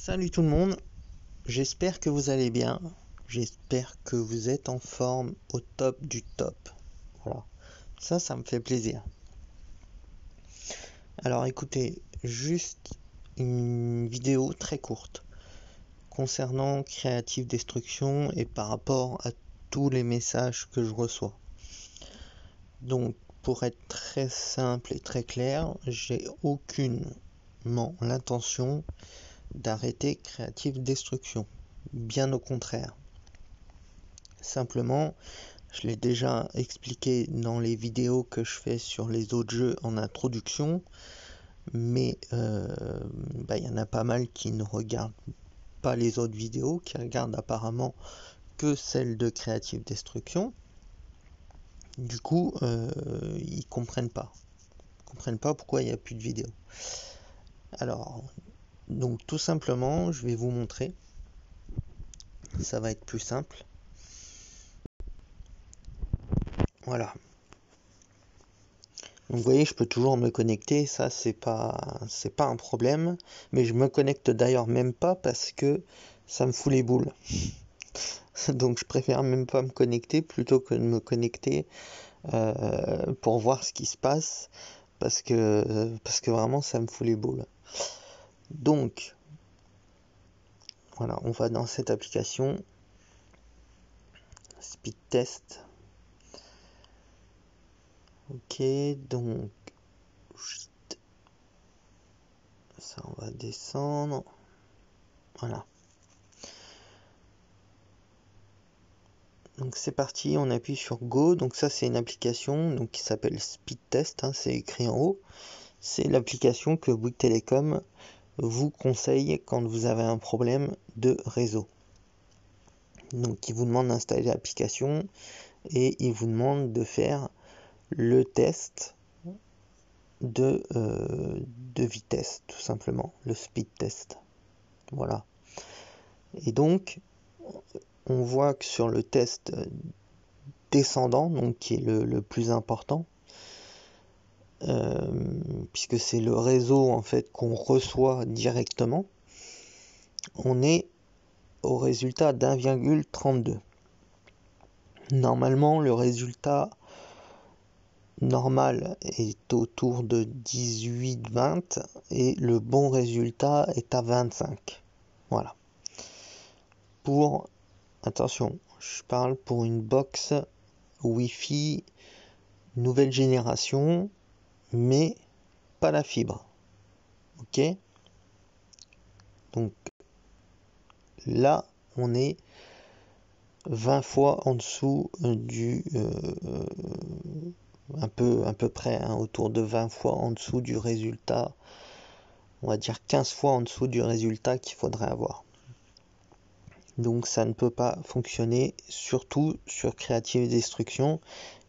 Salut tout le monde, j'espère que vous allez bien, j'espère que vous êtes en forme au top du top. Voilà, ça me fait plaisir. Alors écoutez, juste une vidéo très courte concernant Creative Destruction et par rapport à tous les messages que je reçois. Donc pour être très simple et très clair, j'ai aucunement l'intention d'arrêter Creative Destruction. Bien au contraire. Simplement, je l'ai déjà expliqué dans les vidéos que je fais sur les autres jeux en introduction, mais y en a pas mal qui ne regardent pas les autres vidéos, qui regardent apparemment que celle de Creative Destruction. Du coup, ils comprennent pas pourquoi il n'y a plus de vidéos. Alors, donc tout simplement, je vais vous montrer. Ça va être plus simple. Voilà. Donc vous voyez, je peux toujours me connecter, ça c'est pas un problème, mais je me connecte d'ailleurs même pas parce que ça me fout les boules. Donc je préfère même pas me connecter plutôt que de me connecter pour voir ce qui se passe parce que vraiment ça me fout les boules. Donc voilà, on va dans cette application Speed Test. Ok, donc ça on va descendre. Voilà. Donc c'est parti, on appuie sur Go. Donc ça c'est une application donc, qui s'appelle Speed Test, c'est écrit en haut. C'est l'application que Bouygues Telecom vous conseille quand vous avez un problème de réseau. Donc il vous demande d'installer l'application et il vous demande de faire le test de vitesse, tout simplement, le speed test. Voilà. Et donc on voit que sur le test descendant, donc qui est le plus important, puisque c'est le réseau en fait qu'on reçoit directement, on est au résultat d'1,32. Normalement, le résultat normal est autour de 18-20 et le bon résultat est à 25. Voilà. Attention, je parle pour une box Wi-Fi nouvelle génération, mais pas la fibre. Ok? Donc là, on est 20 fois en dessous du à peu près, autour de 20 fois en dessous du résultat, on va dire 15 fois en dessous du résultat qu'il faudrait avoir. Donc ça ne peut pas fonctionner, surtout sur Creative Destruction,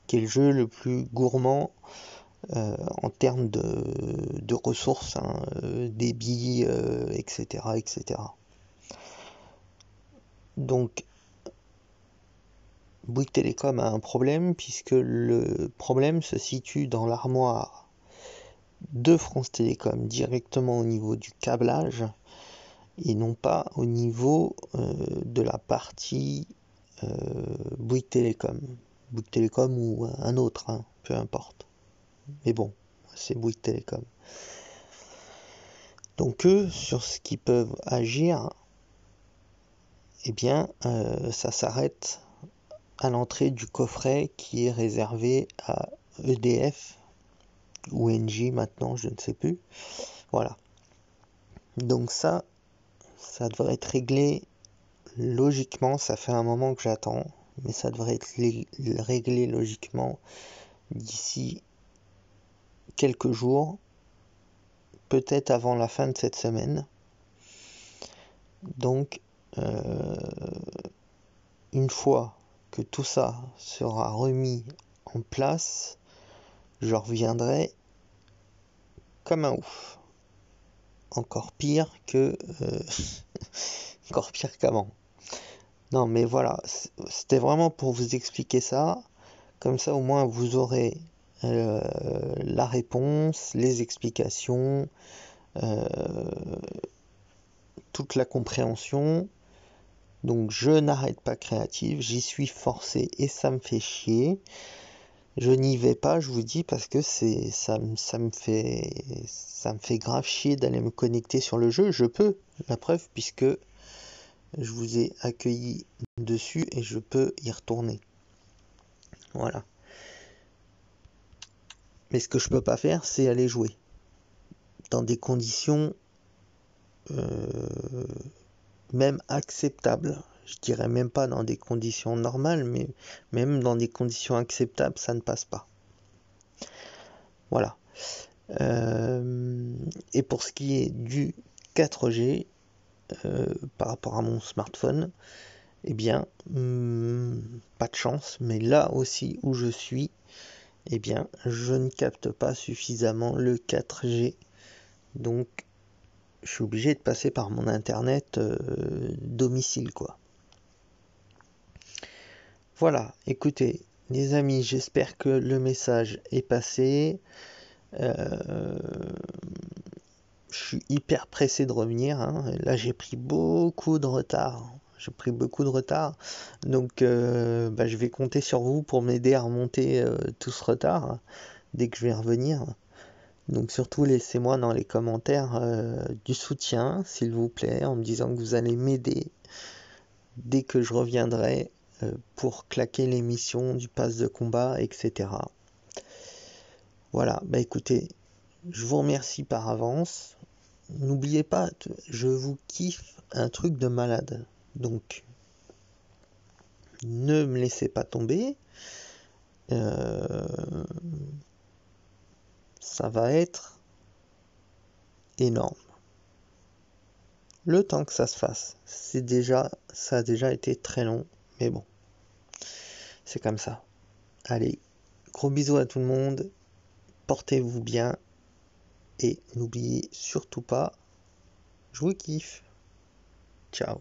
qui est le jeu le plus gourmand en termes de ressources, débit, etc., etc. Donc Bouygues Telecom a un problème puisque le problème se situe dans l'armoire de France Télécom directement au niveau du câblage et non pas au niveau de la partie Bouygues Télécom ou un autre, peu importe. Mais bon, c'est Bouygues Télécom. Donc eux, sur ce qu'ils peuvent agir, eh bien, ça s'arrête à l'entrée du coffret qui est réservé à EDF ou Engie maintenant, je ne sais plus. Voilà. Donc ça devrait être réglé logiquement. Ça fait un moment que j'attends, mais ça devrait être réglé logiquement d'ici quelques jours, peut-être avant la fin de cette semaine. Donc, une fois que tout ça sera remis en place, je reviendrai comme un ouf. Encore pire encore pire qu'avant. Non mais voilà, c'était vraiment pour vous expliquer ça. Comme ça au moins vous aurez la réponse, les explications, toute la compréhension. Donc je n'arrête pas Créative, j'y suis forcé et ça me fait chier. Je n'y vais pas, je vous dis, parce que ça me fait grave chier d'aller me connecter sur le jeu. Je peux, la preuve, puisque je vous ai accueilli dessus et je peux y retourner. Voilà. Mais ce que je peux pas faire, c'est aller jouer dans des conditions même acceptables. Je dirais même pas dans des conditions normales, mais même dans des conditions acceptables, ça ne passe pas. Voilà. Et pour ce qui est du 4G, par rapport à mon smartphone, eh bien, pas de chance, mais là aussi où je suis, eh bien, je ne capte pas suffisamment le 4G. Donc, je suis obligé de passer par mon internet domicile, quoi. Voilà, écoutez, les amis, j'espère que le message est passé. Je suis hyper pressé de revenir, hein. Là, j'ai pris beaucoup de retard. Donc, je vais compter sur vous pour m'aider à remonter tout ce retard dès que je vais revenir. Donc, surtout, laissez-moi dans les commentaires du soutien, s'il vous plaît, en me disant que vous allez m'aider dès que je reviendrai pour claquer l'émission du pass de combat, etc. Voilà, écoutez, je vous remercie par avance. N'oubliez pas, je vous kiffe un truc de malade. Donc, ne me laissez pas tomber. Ça va être énorme. Le temps que ça se fasse, ça a déjà été très long, mais bon, c'est comme ça. Allez, gros bisous à tout le monde, portez-vous bien, et n'oubliez surtout pas, je vous kiffe. Ciao.